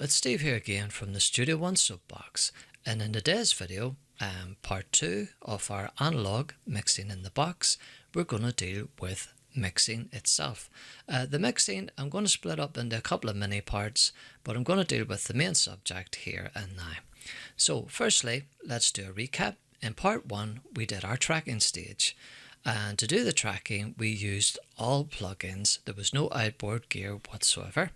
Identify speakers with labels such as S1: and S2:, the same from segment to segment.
S1: it's Steve here again from the Studio One Soapbox, and in today's video, part 2 of our analog mixing in the box, we're going to deal with mixing itself. The mixing I'm going to split up into a couple of mini parts, but I'm going to deal with the main subject here and now. So firstly, let's do a recap. In part 1 we did our tracking stage, and to do the tracking we used all plugins. There was no outboard gear whatsoever,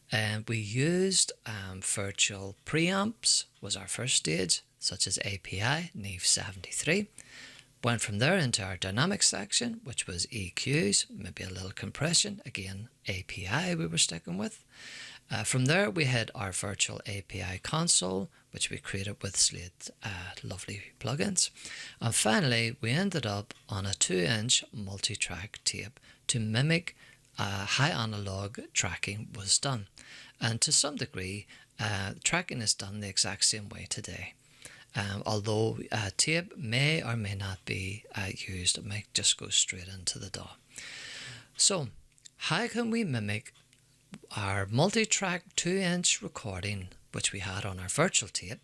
S1: and we used virtual preamps was our first stage, such as API, Neve 73. Went from there into our dynamic section, which was EQs, maybe a little compression, again API we were sticking with. From there we had our virtual API console, which we created with Slate lovely plugins. And finally we ended up on a 2-inch multi-track tape to mimic high analog tracking was done. And to some degree tracking is done the exact same way today. Although tape may or may not be used, it might just go straight into the DAW. So how can we mimic our multi-track 2-inch recording which we had on our virtual tape,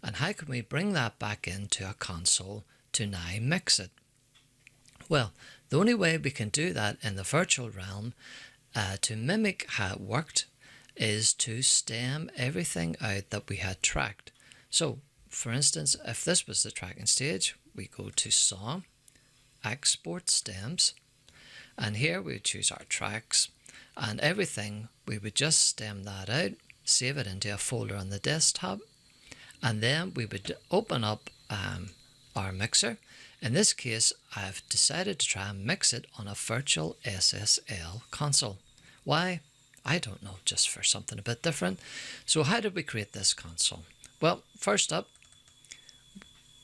S1: and how can we bring that back into a console to now mix it? Well, the only way we can do that in the virtual realm to mimic how it worked is to stem everything out that we had tracked. So for instance, if this was the tracking stage, we go to Song, Export Stems, and here we choose our tracks, and everything we would just stem that out, save it into a folder on the desktop, and then we would open up our mixer. In this case, I've decided to try and mix it on a virtual SSL console. Why? I don't know, just for something a bit different. So how did we create this console? Well, first up,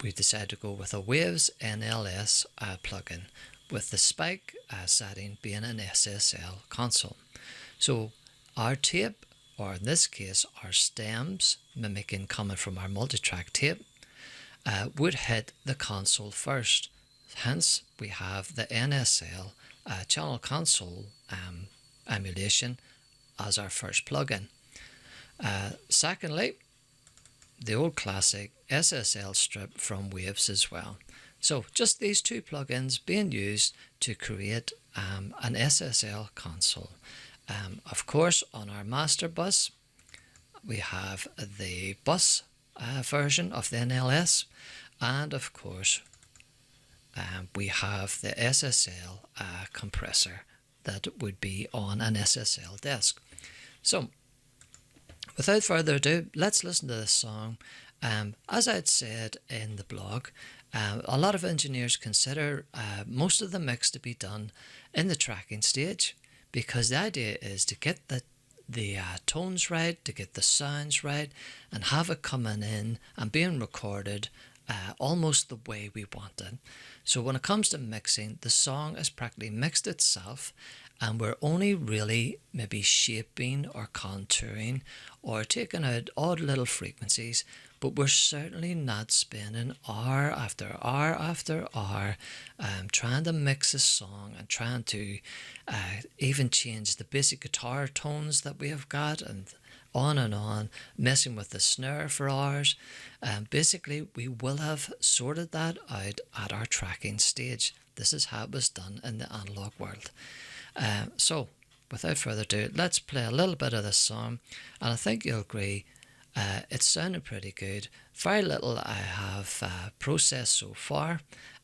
S1: we decided to go with a Waves NLS plugin, with the spike setting being an SSL console. So our tape, or in this case our stems, mimicking coming from our multi-track tape, would hit the console first. Hence we have the NSL channel console emulation as our first plugin. Secondly, the old classic SSL strip from Waves as well. So just these two plugins being used to create an SSL console. Of course, on our master bus we have the bus version of the NLS, and of course we have the SSL compressor that would be on an SSL desk. So without further ado, let's listen to this song. As I'd said in the blog, a lot of engineers consider most of the mix to be done in the tracking stage, because the idea is to get the tones right, to get the sounds right, and have it coming in and being recorded almost the way we want it. So when it comes to mixing, the song is practically mixed itself, and we're only really maybe shaping or contouring or taking out odd little frequencies, but we're certainly not spending hour after hour after hour trying to mix a song and trying to even change the basic guitar tones that we have got, and on, messing with the snare for hours. Basically we will have sorted that out at our tracking stage. This is how it was done in the analog world. So without further ado, let's play a little bit of this song, and I think you'll agree it's sounding pretty good. Very little I have processed so far.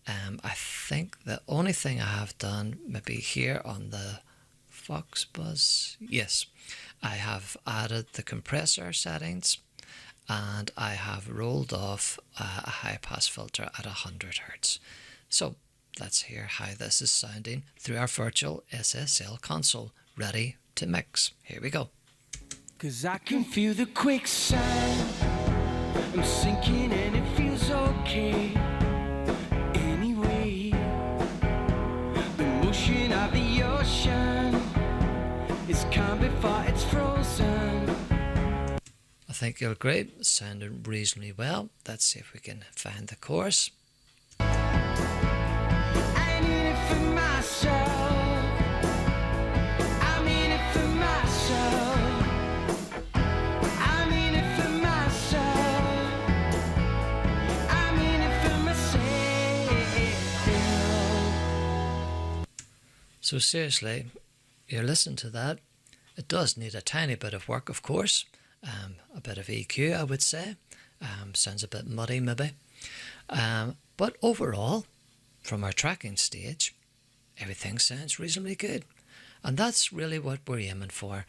S1: I think the only thing I have done maybe here on the Fox Buzz, yes, I have added the compressor settings, and I have rolled off a high pass filter at 100 Hz. So let's hear how this is sounding through our virtual SSL console, ready to mix. Here we go.
S2: 'Cause I can feel the quicksand, I'm sinking and it feels okay. Anyway, the motion of the ocean is calm before it's frozen.
S1: I think you'll agree, it sounded reasonably well. Let's see if we can find the chorus.
S2: I need it for myself. I mean it for myself. I
S1: So seriously, you're listening to that. It does need a tiny bit of work, of course. A bit of EQ, I would say. Sounds a bit muddy, maybe. But overall, from our tracking stage, everything sounds reasonably good. And that's really what we're aiming for.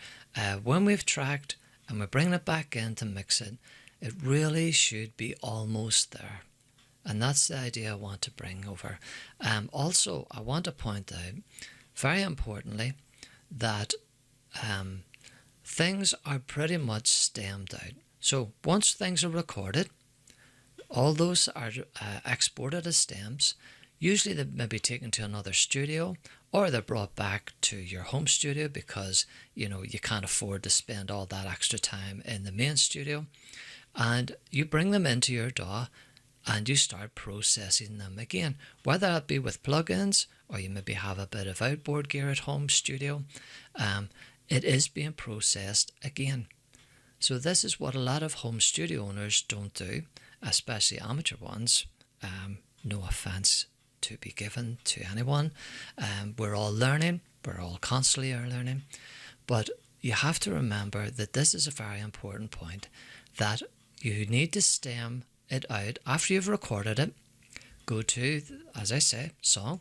S1: When we've tracked and we're bringing it back in to mix it, it really should be almost there. And that's the idea I want to bring over. Also, I want to point out, very importantly, that things are pretty much stemmed out. So once things are recorded, all those are exported as stems. Usually they may be taken to another studio, or they're brought back to your home studio because you can't afford to spend all that extra time in the main studio. And you bring them into your DAW and you start processing them again, whether that be with plugins or you maybe have a bit of outboard gear at home studio. It is being processed again. So this is what a lot of home studio owners don't do, especially amateur ones. No offense to be given to anyone. We're all learning. We're all constantly learning. But you have to remember that this is a very important point, that you need to stem it out after you've recorded it. Go to, as I say, song,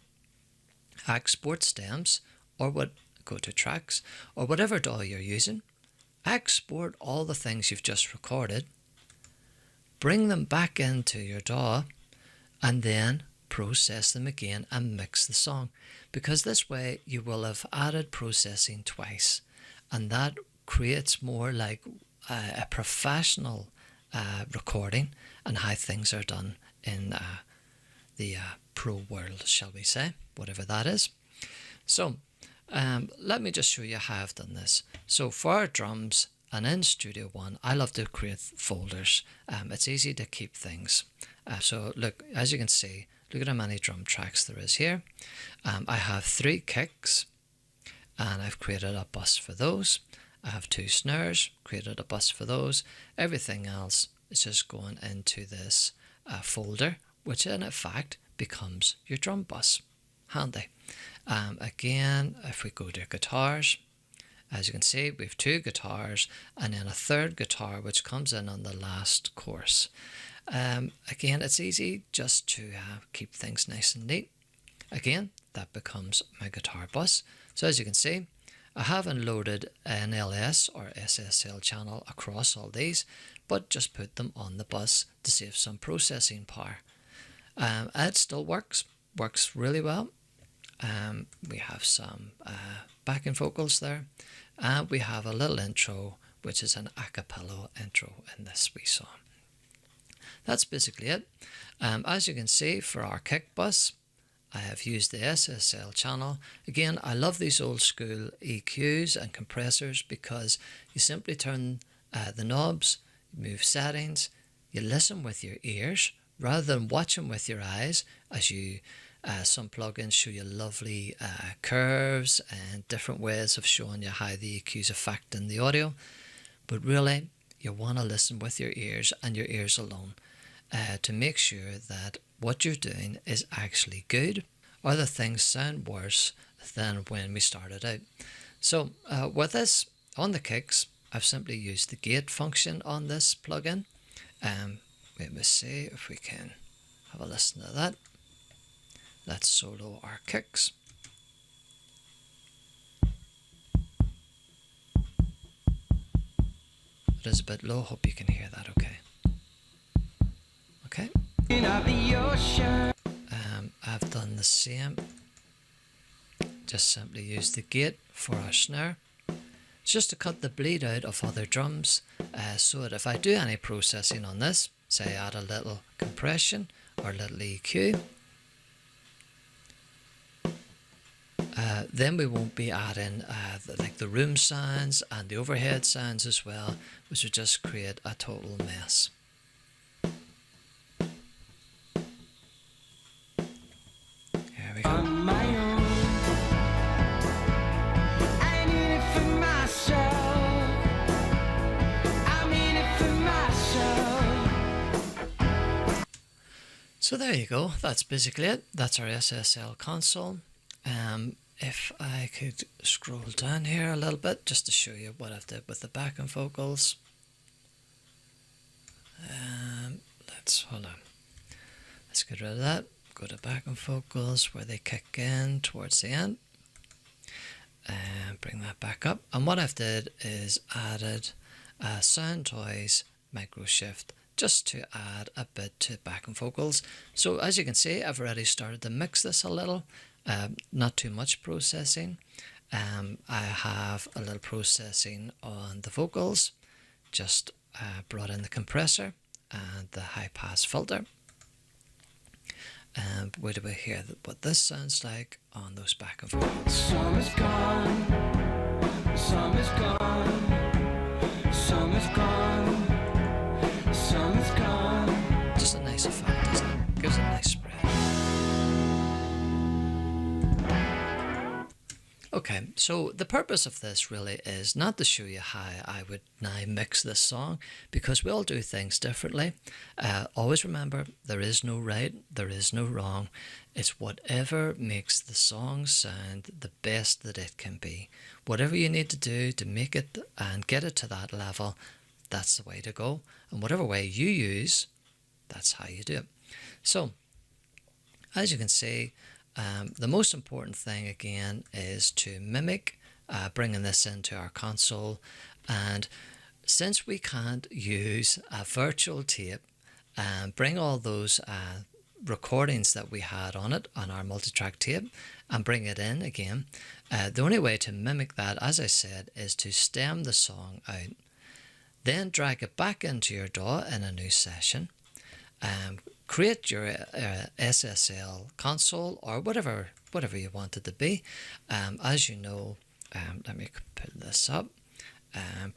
S1: export stems, or go to tracks, or whatever DAW you're using. Export all the things you've just recorded, bring them back into your DAW, and then process them again and mix the song. Because this way you will have added processing twice, and that creates more like a professional recording and how things are done in the pro world, shall we say, whatever that is. So let me just show you how I've done this. So for our drums and in Studio One, I love to create folders. It's easy to keep things. So look, as you can see, look at how many drum tracks there is here. I have 3 kicks and I've created a bus for those. I have 2 snares, created a bus for those. Everything else is just going into this folder, which in effect becomes your drum bus. Handy. Again, if we go to guitars, as you can see, we have 2 guitars and then a 3rd guitar which comes in on the last chorus. Again, it's easy just to keep things nice and neat. Again, that becomes my guitar bus. So as you can see, I haven't loaded an LS or SSL channel across all these, but just put them on the bus to save some processing power. It still works really well. We have some backing vocals there, and we have a little intro, which is an a cappella intro in this wee song. That's basically it. As you can see, for our kick bus, I have used the SSL channel. Again, I love these old school EQs and compressors because you simply turn the knobs, move settings, you listen with your ears rather than watching with your eyes, as you some plugins show you lovely curves and different ways of showing you how the EQs affecting the audio. But really, you want to listen with your ears and your ears alone to make sure that what you're doing is actually good, or the things sound worse than when we started out. So with this, on the kicks, I've simply used the gate function on this plugin. Let me see if we can have a listen to that. Let's solo our kicks. It is a bit low, hope you can hear that okay. Okay. I've done the same. Just simply use the gate for our snare. It's just to cut the bleed out of other drums, so that if I do any processing on this, say add a little compression or a little EQ, then we won't be adding like the room sounds and the overhead sounds as well, which would just create a total mess. Here we go.
S2: On my own, I need it for myself. I'm in it for myself.
S1: So there you go. That's basically it. That's our SSL console. if I could scroll down here a little bit just to show you what I've did with the backing vocals. Let's hold on. Let's get rid of that. Go to backing vocals where they kick in towards the end, and bring that back up. And what I've did is added a Sound Toys micro shift just to add a bit to backing vocals. So as you can see, I've already started to mix this a little. Not too much processing. I have a little processing on the vocals, just brought in the compressor and the high pass filter. And wait a bit here, what this sounds like on those backing vocals.
S2: Summer's gone, summer's gone, summer's gone, summer's gone.
S1: Just a nice effect, isn't it? Gives it a nice spread. Okay, so the purpose of this really is not to show you how I would now mix this song, because we all do things differently. Always remember, there is no right, there is no wrong. It's whatever makes the song sound the best that it can be. Whatever you need to do to make it and get it to that level, that's the way to go. And whatever way you use, that's how you do it. So, as you can see, the most important thing again is to mimic bringing this into our console. And since we can't use a virtual tape and bring all those recordings that we had on it on our multi-track tape and bring it in again, the only way to mimic that, as I said, is to stem the song out, then drag it back into your DAW in a new session. Create your SSL console or whatever you want it to be. As you know, let me put this up.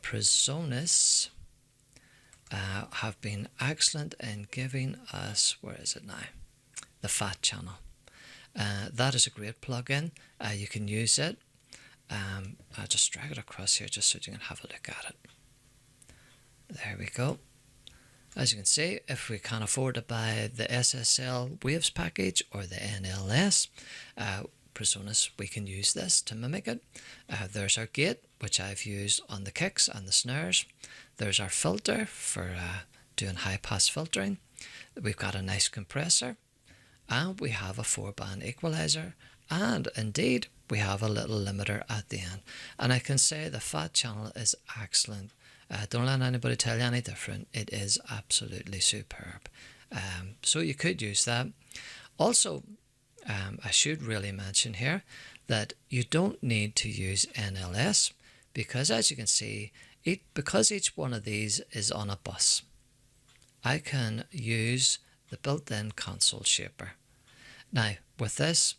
S1: Presonus have been excellent in giving us, where is it now? The FAT channel. That is a great plugin. You can use it. I'll just drag it across here just so you can have a look at it. There we go. As you can see, if we can't afford to buy the SSL Waves package or the NLS, Presonus, we can use this to mimic it. There's our gate, which I've used on the kicks and the snares. There's our filter for doing high pass filtering. We've got a nice compressor, and we have a 4-band equalizer, and indeed we have a little limiter at the end. And I can say the FAT channel is excellent. Don't let anybody tell you any different. It is absolutely superb. So you could use that. Also, I should really mention here that you don't need to use NLS, because as you can see, because each one of these is on a bus, I can use the built-in console shaper. Now, with this,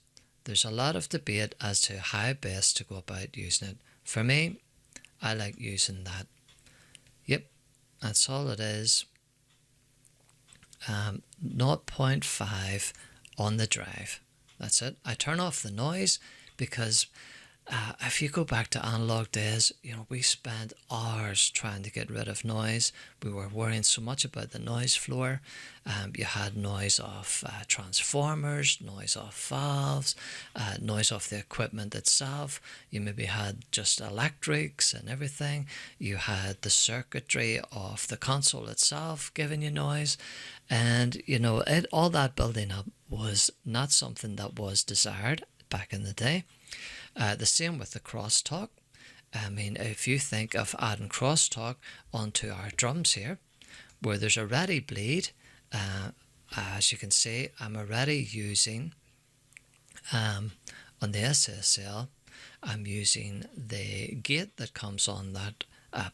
S1: there's a lot of debate as to how best to go about using it. For me, I like using that. Yep, that's all it is. 0.5 on the drive. That's it. I turn off the noise because if you go back to analog days, we spent hours trying to get rid of noise. We were worrying so much about the noise floor. You had noise off transformers, noise off valves, noise off the equipment itself. You maybe had just electrics and everything. You had the circuitry of the console itself giving you noise. And, all that building up was not something that was desired back in the day. The same with the crosstalk. I mean, if you think of adding crosstalk onto our drums here, where there's already bleed, as you can see, I'm already using, on the SSL, I'm using the gate that comes on that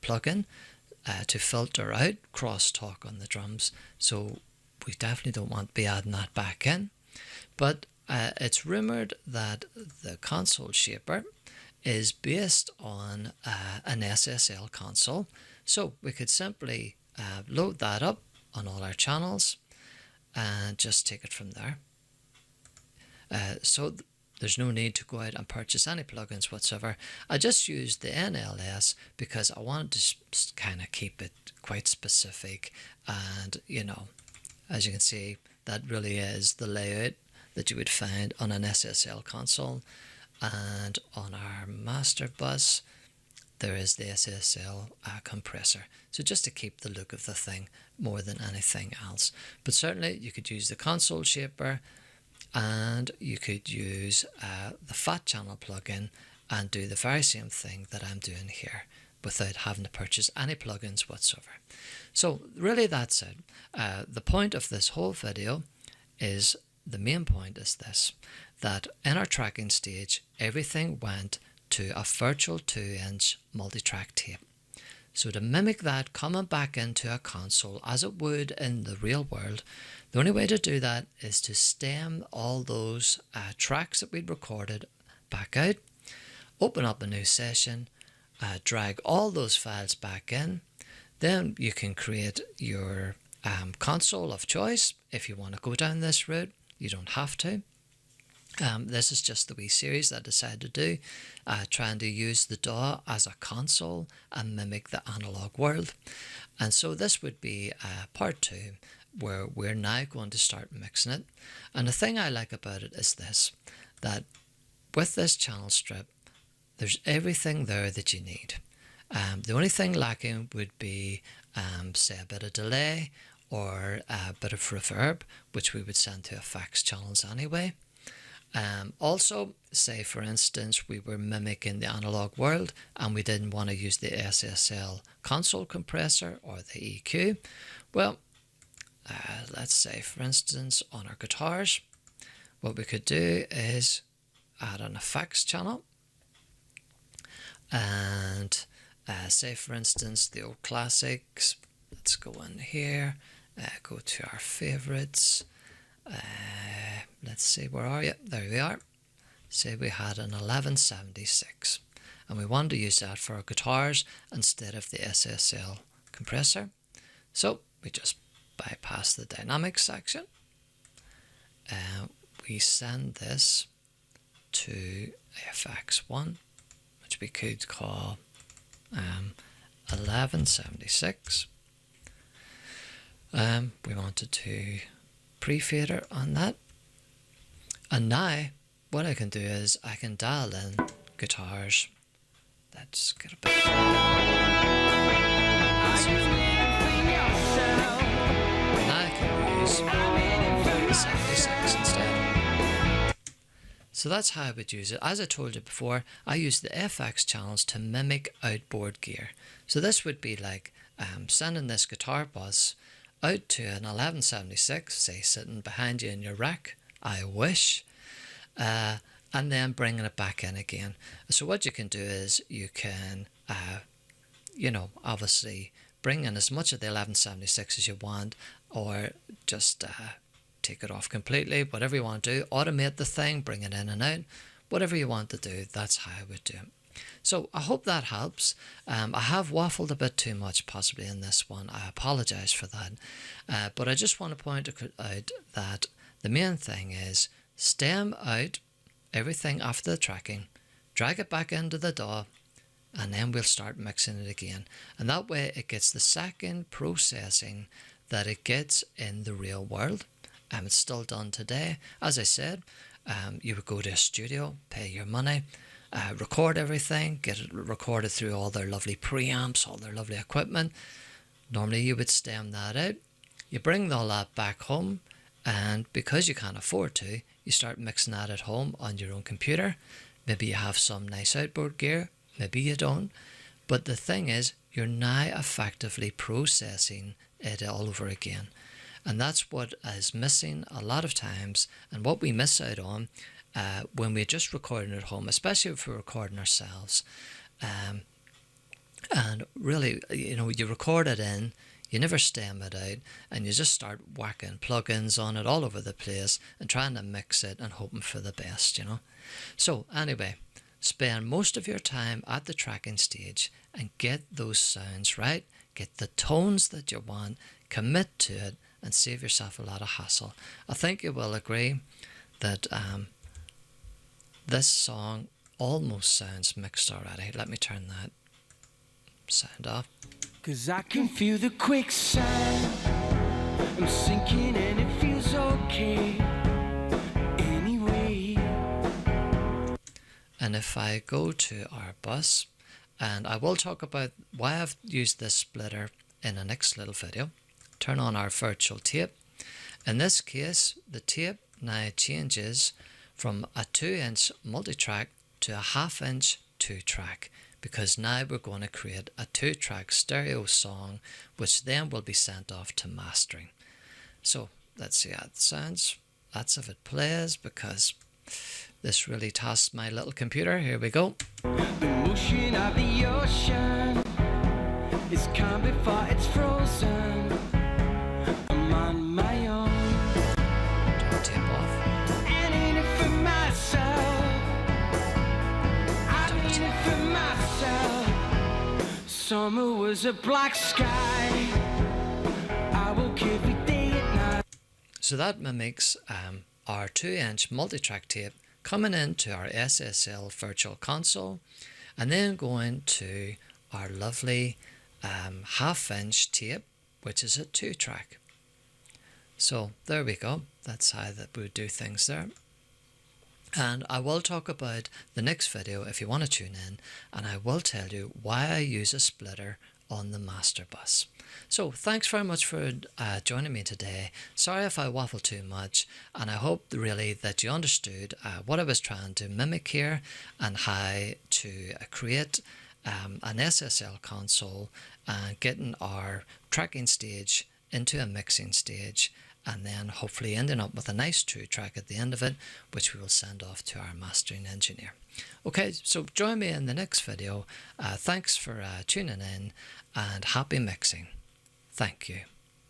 S1: plugin to filter out crosstalk on the drums. So we definitely don't want to be adding that back in. But it's rumoured that the console shaper is based on an SSL console. So we could simply load that up on all our channels and just take it from there. So there's no need to go out and purchase any plugins whatsoever. I just used the NLS because I wanted to kind of keep it quite specific. And, as you can see, that really is the layout that you would find on an SSL console. and on our master bus there is the SSL compressor. So just to keep the look of the thing more than anything else. But certainly you could use the console shaper, and you could use the fat channel plugin and do the very same thing that I'm doing here without having to purchase any plugins whatsoever. So really that's it. The point of this whole video is, the main point is this, that in our tracking stage everything went to a virtual 2-inch multi-track tape. So to mimic that coming back into a console as it would in the real world, the only way to do that is to stem all those tracks that we'd recorded back out, open up a new session, drag all those files back in. Then you can create your console of choice if you want to go down this route. You don't have to. This is just the wee series that I decided to do, trying to use the DAW as a console and mimic the analog world. And so this would be part 2, where we're now going to start mixing it. And the thing I like about it is this, that with this channel strip, there's everything there that you need. The only thing lacking would be, say, a bit of delay or a bit of reverb, which we would send to effects channels anyway. Also, say for instance we were mimicking the analog world and we didn't want to use the SSL console compressor or the EQ. Well, let's say for instance on our guitars, what we could do is add an effects channel, and say for instance the old classics. Let's go in here, go to our favorites. Let's see, where are you? There we are. Say we had an 1176 and we wanted to use that for our guitars instead of the SSL compressor. So we just bypass the dynamics section. We send this to FX1, which we could call 1176. We wanted to pre-fader on that, and now what I can do is I can dial in guitars. Let's get a bit. Now I can use 76 instead. So that's how I would use it. As I told you before, I use the FX channels to mimic outboard gear. So this would be like sending this guitar bus out to an 1176, say sitting behind you in your rack, I wish, and then bringing it back in again. So what you can do is you can, obviously bring in as much of the 1176 as you want, or just take it off completely, whatever you want to do. Automate the thing, bring it in and out, whatever you want to do, that's how I would do it. So I hope that helps. I have waffled a bit too much possibly in this one. I apologise for that. But I just want to point out that the main thing is stem out everything after the tracking, drag it back into the DAW, and then we'll start mixing it again. And that way it gets the second processing that it gets in the real world. It's still done today. As I said, you would go to a studio, pay your money, record everything, get it recorded through all their lovely preamps, all their lovely equipment. Normally you would stem that out, you bring all that back home, and because you can't afford to, you start mixing that at home on your own computer. Maybe you have some nice outboard gear, maybe you don't, but the thing is, you're now effectively processing it all over again. And that's what is missing a lot of times, and what we miss out on when we're just recording at home, especially if we're recording ourselves. And really, you record it in, you never stem it out, and you just start whacking plugins on it all over the place and trying to mix it and hoping for the best, So anyway, spend most of your time at the tracking stage and get those sounds right, get the tones that you want, commit to it, and save yourself a lot of hassle. I think you will agree that this song almost sounds mixed already. Let me turn that sound off.
S2: 'Cause I can feel the quicksand. I'm sinking and it feels okay anyway.
S1: And if I go to our bus, and I will talk about why I've used this splitter in the next little video, turn on our virtual tape. In this case, the tape now changes from a 2-inch multi-track to a 1/2-inch 2-track, because now we're going to create a 2-track stereo song, which then will be sent off to mastering. So let's see how it sounds. That's if it plays, because this really tasks my little computer. Here we go.
S2: The motion of the ocean is calm before it's frozen. I'm on my own.
S1: Turn the tape off.
S2: And in it for myself. I'm in it for myself. Summer was a black sky. I woke every day at night.
S1: So that mimics our 2-inch multi-track tape coming into our SSL virtual console, and then going to our lovely 1/2-inch tape, which is a 2-track. So there we go. That's how that we do things there. And I will talk about the next video if you want to tune in, and I will tell you why I use a splitter on the master bus. So thanks very much for joining me today. Sorry if I waffle too much, and I hope really that you understood what I was trying to mimic here, and how to create an SSL console and getting our tracking stage into a mixing stage, and then hopefully ending up with a nice 2-track at the end of it, which we will send off to our mastering engineer. Okay, so join me in the next video. Thanks for tuning in, and happy mixing. Thank you.